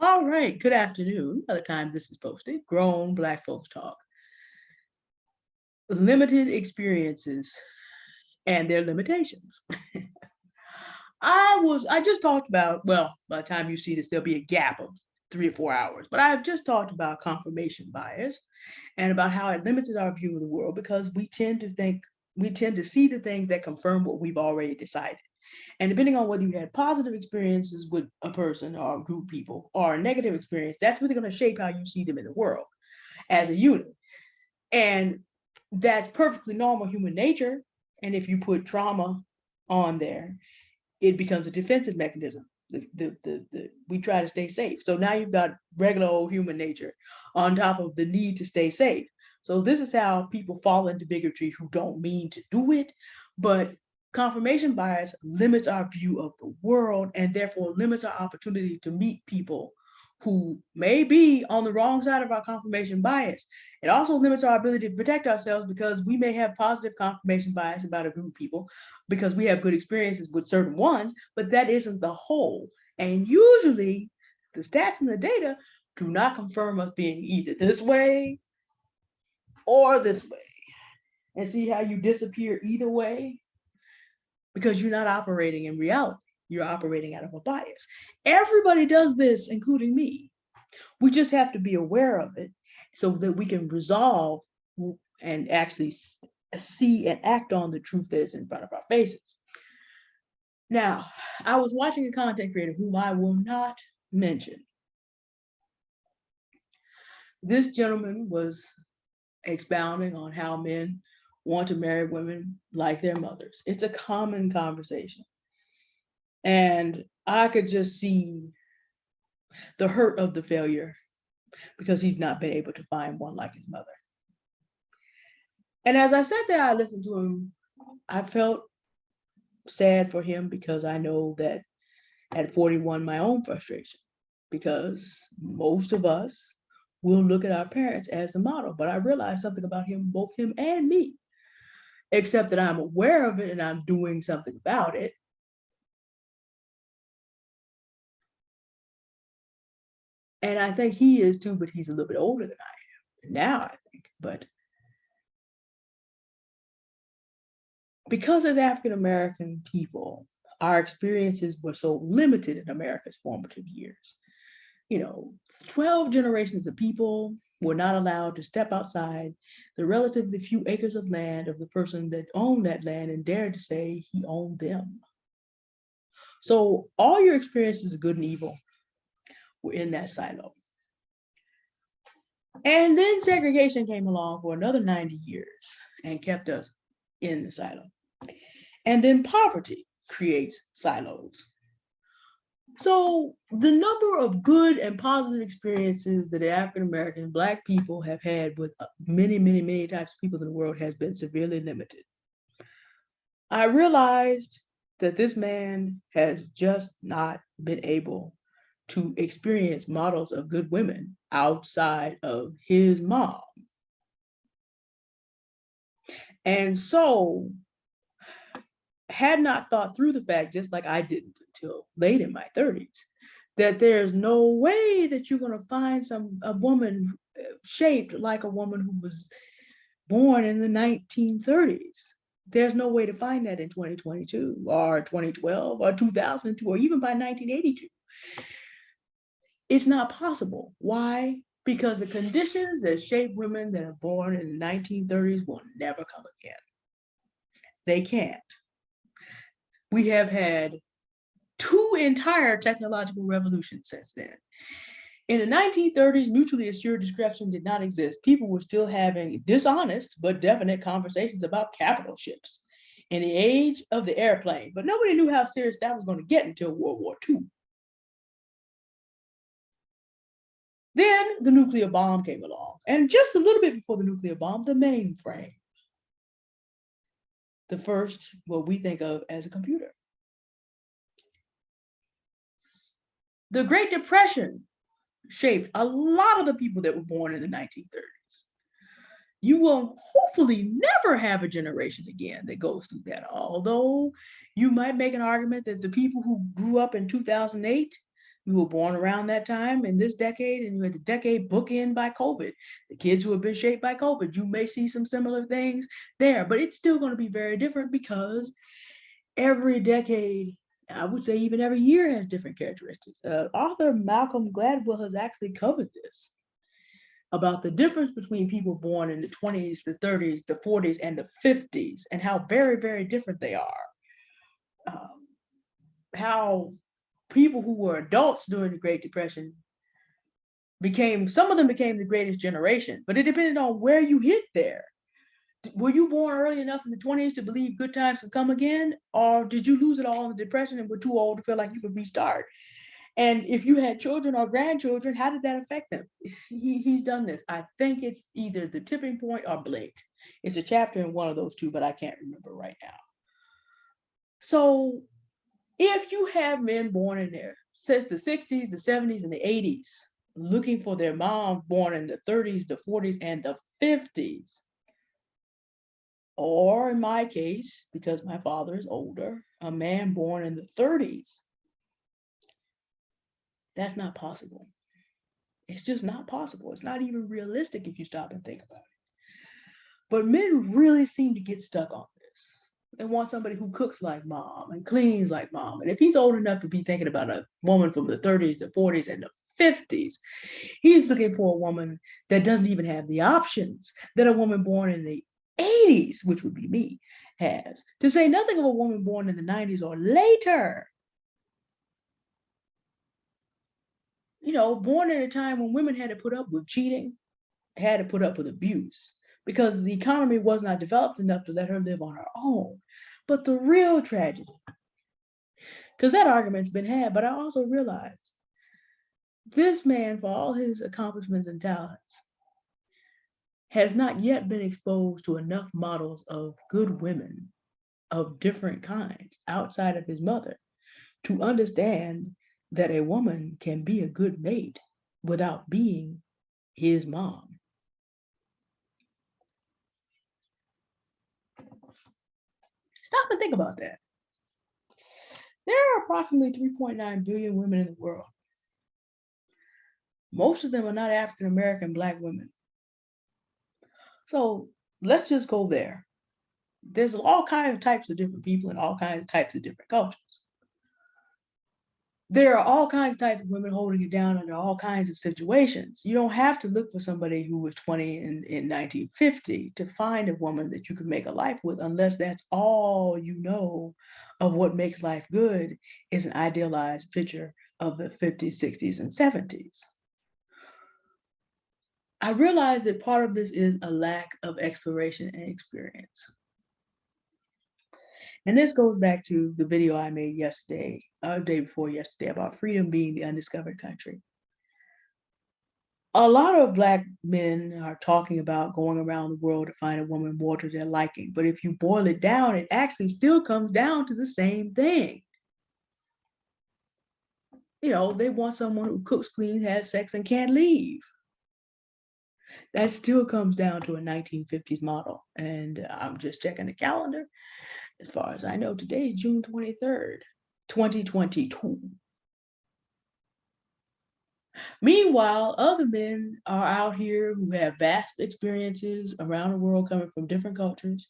All right, good afternoon. By the time this is posted, grown Black folks talk. Limited experiences and their limitations. I just talked about, well, by the time you see this, there'll be a gap of 3 or 4 hours, but I've just talked about confirmation bias and about how it limits our view of the world because we tend to see the things that confirm what we've already decided. And depending on whether you had positive experiences with a person or a group of people or a negative experience, that's really going to shape how you see them in the world as a unit. And that's perfectly normal human nature. And if you put trauma on there, it becomes a defensive mechanism. We try to stay safe. So now you've got regular old human nature on top of the need to stay safe. So this is how people fall into bigotry who don't mean to do it, but confirmation bias limits our view of the world and therefore limits our opportunity to meet people who may be on the wrong side of our confirmation bias. It also limits our ability to protect ourselves because we may have positive confirmation bias about a group of people because we have good experiences with certain ones, but that isn't the whole. And usually the stats and the data do not confirm us being either this way or this way. And see how you disappear either way? Because you're not operating in reality. You're operating out of a bias. Everybody does this, including me. We just have to be aware of it so that we can resolve and actually see and act on the truth that is in front of our faces. Now, I was watching a content creator whom I will not mention. This gentleman was expounding on how men want to marry women like their mothers. It's a common conversation. And I could just see the hurt of the failure because he's not been able to find one like his mother. And as I sat there, I listened to him. I felt sad for him because I know that at 41, my own frustration, because most of us will look at our parents as the model. But I realized something about him, both him and me, except that I'm aware of it and I'm doing something about it. And I think he is too, but he's a little bit older than I am now, I think. But because as African American people, our experiences were so limited in America's formative years. 12 generations of people were not allowed to step outside the relatively few acres of land of the person that owned that land and dared to say he owned them. So all your experiences of good and evil were in that silo. And then segregation came along for another 90 years and kept us in the silo. And then poverty creates silos. So the number of good and positive experiences that African American Black people have had with many, many, many types of people in the world has been severely limited. I realized that this man has just not been able to experience models of good women outside of his mom. And so had not thought through the fact, just like I didn't until late in my 30s, that there's no way that you're going to find a woman shaped like a woman who was born in the 1930s. There's no way to find that in 2022 or 2012 or 2002 or even by 1982. It's not possible. Why? Because the conditions that shape women that are born in the 1930s will never come again. They can't. We have had two entire technological revolutions since then. In the 1930s, mutually assured discretion did not exist. People were still having dishonest but definite conversations about capital ships in the age of the airplane, but nobody knew how serious that was going to get until World War II. Then the nuclear bomb came along, and just a little bit before the nuclear bomb, the mainframe, the first, what we think of as a computer. The Great Depression shaped a lot of the people that were born in the 1930s. You will hopefully never have a generation again that goes through that, although you might make an argument that the people who grew up in 2008 You were born around that time in this decade, and you had the decade bookend by COVID. The kids who have been shaped by COVID, you may see some similar things there, but it's still going to be very different because every decade, I would say even every year, has different characteristics. Author Malcolm Gladwell has actually covered this about the difference between people born in the 20s, the 30s, the 40s, and the 50s, and how very, very different they are. How people who were adults during the Great Depression some of them became the greatest generation, but it depended on where you hit there. Were you born early enough in the 20s to believe good times could come again? Or did you lose it all in the Depression and were too old to feel like you could restart? And if you had children or grandchildren, how did that affect them? He's done this. I think it's either The Tipping Point or Blink. It's a chapter in one of those two, but I can't remember right now. So if you have men born in there since the 60s, the 70s, and the 80s, looking for their mom born in the 30s, the 40s, and the 50s, or in my case, because my father is older, a man born in the 30s, that's not possible. It's just not possible. It's not even realistic if you stop and think about it. But men really seem to get stuck on this. They want somebody who cooks like mom and cleans like mom. And if he's old enough to be thinking about a woman from the 30s, the 40s, and the 50s, he's looking for a woman that doesn't even have the options that a woman born in the 80s, which would be me, has. To say nothing of a woman born in the 90s or later. Born at a time when women had to put up with cheating, had to put up with abuse, because the economy was not developed enough to let her live on her own. But the real tragedy, because that argument's been had, but I also realized this man, for all his accomplishments and talents, has not yet been exposed to enough models of good women of different kinds outside of his mother to understand that a woman can be a good mate without being his mom. Stop and think about that. There are approximately 3.9 billion women in the world. Most of them are not African American Black women. So let's just go there. There's all kinds of types of different people and all kinds of types of different cultures. There are all kinds of types of women holding it down under all kinds of situations. You don't have to look for somebody who was 20 in 1950 to find a woman that you can make a life with, unless that's all you know of what makes life good is an idealized picture of the 50s, 60s, and 70s. I realize that part of this is a lack of exploration and experience. And this goes back to the video I made yesterday, day before yesterday, about freedom being the undiscovered country. A lot of Black men are talking about going around the world to find a woman more to their liking. But if you boil it down, it actually still comes down to the same thing. They want someone who cooks, cleans, has sex, and can't leave. That still comes down to a 1950s model. And I'm just checking the calendar. As far as I know, today is June 23rd, 2022. Meanwhile, other men are out here who have vast experiences around the world coming from different cultures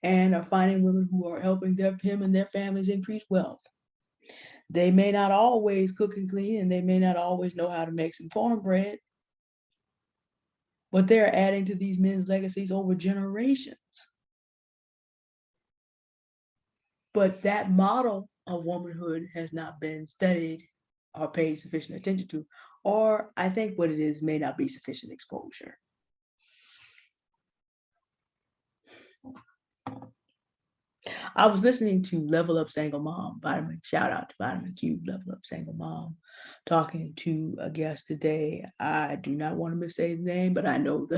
and are finding women who are helping him and their families increase wealth. They may not always cook and clean, and they may not always know how to make some cornbread, but they're adding to these men's legacies over generations. But that model of womanhood has not been studied or paid sufficient attention to, or I think what it is may not be sufficient exposure. I was listening to Level Up Single Mom, shout out to Vitamin Q, Level Up Single Mom, talking to a guest today. I do not want to missay the name, but I know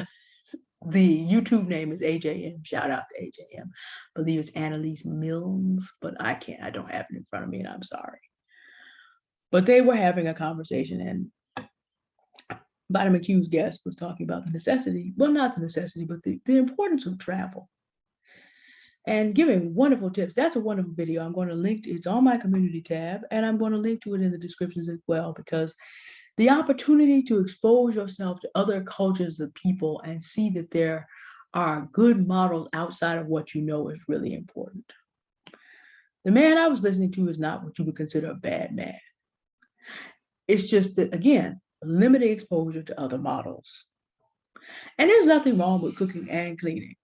the YouTube name is AJM. Shout out to AJM. I believe it's Annalise Mills, but I don't have it in front of me, and I'm sorry. But they were having a conversation, and Vitamin Q's guest was talking about the necessity, well, not the necessity, but the importance of travel. and giving wonderful tips. That's a wonderful video. I'm going to link to it's on my community tab, and I'm going to link to it in the descriptions as well, because the opportunity to expose yourself to other cultures of people and see that there are good models outside of what you know is really important. The man I was listening to is not what you would consider a bad man. It's just that, again, limited exposure to other models. And there's nothing wrong with cooking and cleaning.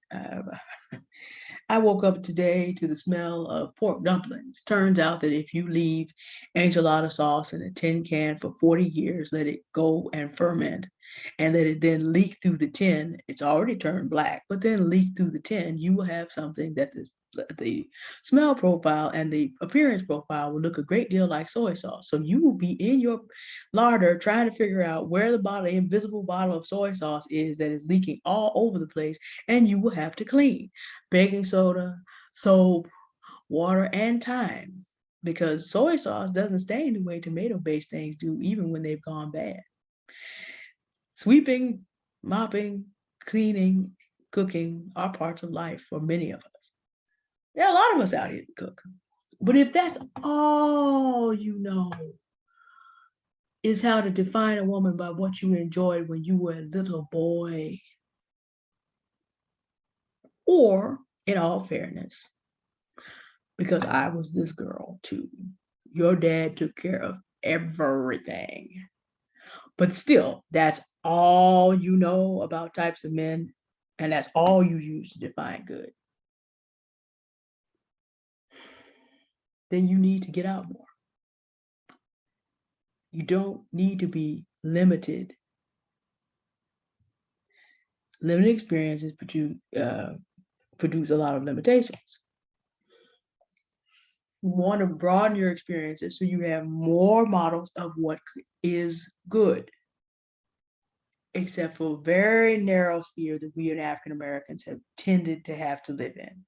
I woke up today to the smell of pork dumplings. Turns out that if you leave enchilada sauce in a tin can for 40 years, let it go and ferment, and let it then leak through the tin, it's already turned black, but then leak through the tin, you will have something that the smell profile and the appearance profile will look a great deal like soy sauce. So you will be in your larder trying to figure out where the invisible bottle of soy sauce is that is leaking all over the place, and you will have to clean. Baking soda, soap, water, and thyme, because soy sauce doesn't stain the way tomato-based things do, even when they've gone bad. Sweeping, mopping, cleaning, cooking are parts of life for many of us. There are a lot of us out here to cook. But if that's all you know is how to define a woman by what you enjoyed when you were a little boy, or in all fairness, because I was this girl too, your dad took care of everything. But still, that's all you know about types of men, and that's all you use to define good. Then you need to get out more. You don't need to be limited. Limited experiences produce a lot of limitations. You want to broaden your experiences so you have more models of what is good, except for a very narrow sphere that we as African Americans have tended to have to live in.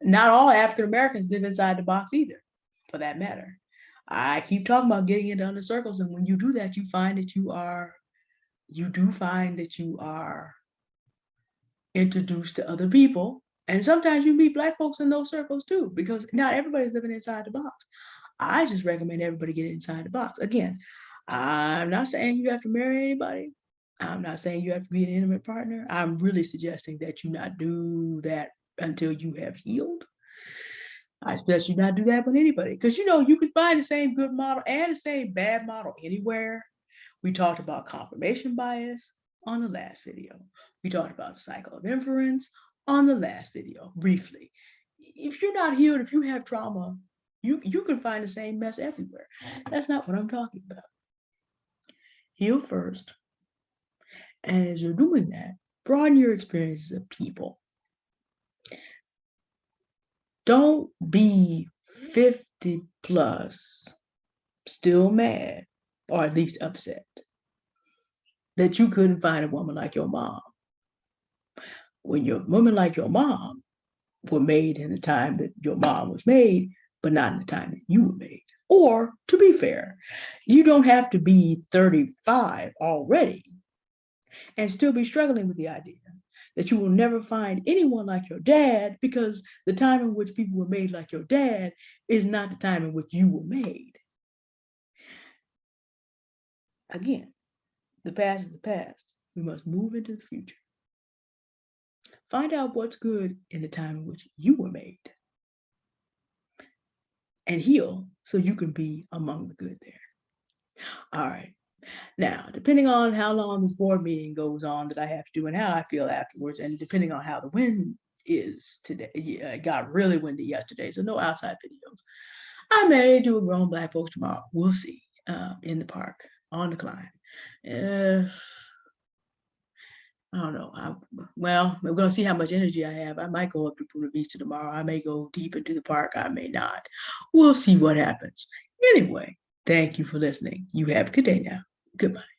Not all African Americans live inside the box either, for that matter. I keep talking about getting into other circles, and when you do that, you find that you are introduced to other people. And sometimes you meet Black folks in those circles too, because not everybody's living inside the box. I just recommend everybody get inside the box. Again, I'm not saying you have to marry anybody. I'm not saying you have to be an intimate partner. I'm really suggesting that you not do that until you have healed. I suggest you not do that with anybody, because you can find the same good model and the same bad model anywhere. We talked about confirmation bias on the last video. We talked about the cycle of inference on the last video, briefly. If you're not healed, if you have trauma, you can find the same mess everywhere. That's not what I'm talking about. Heal first. And as you're doing that, broaden your experiences of people. Don't be 50 plus still mad, or at least upset, that you couldn't find a woman like your mom, when your woman like your mom were made in the time that your mom was made, but not in the time that you were made. Or, to be fair, you don't have to be 35 already and still be struggling with the idea that you will never find anyone like your dad, because the time in which people were made like your dad is not the time in which you were made. Again, the past is the past. We must move into the future. Find out what's good in the time in which you were made, and heal so you can be among the good there. All right. Now, depending on how long this board meeting goes on that I have to do and how I feel afterwards, and depending on how the wind is today, it got really windy yesterday, so no outside videos. I may do a grown Black folks tomorrow. We'll see. In the park, on the climb. I don't know. Well, we're going to see how much energy I have. I might go up to Buena Vista tomorrow. I may go deep into the park. I may not. We'll see what happens. Anyway, thank you for listening. You have a good day now. Goodbye.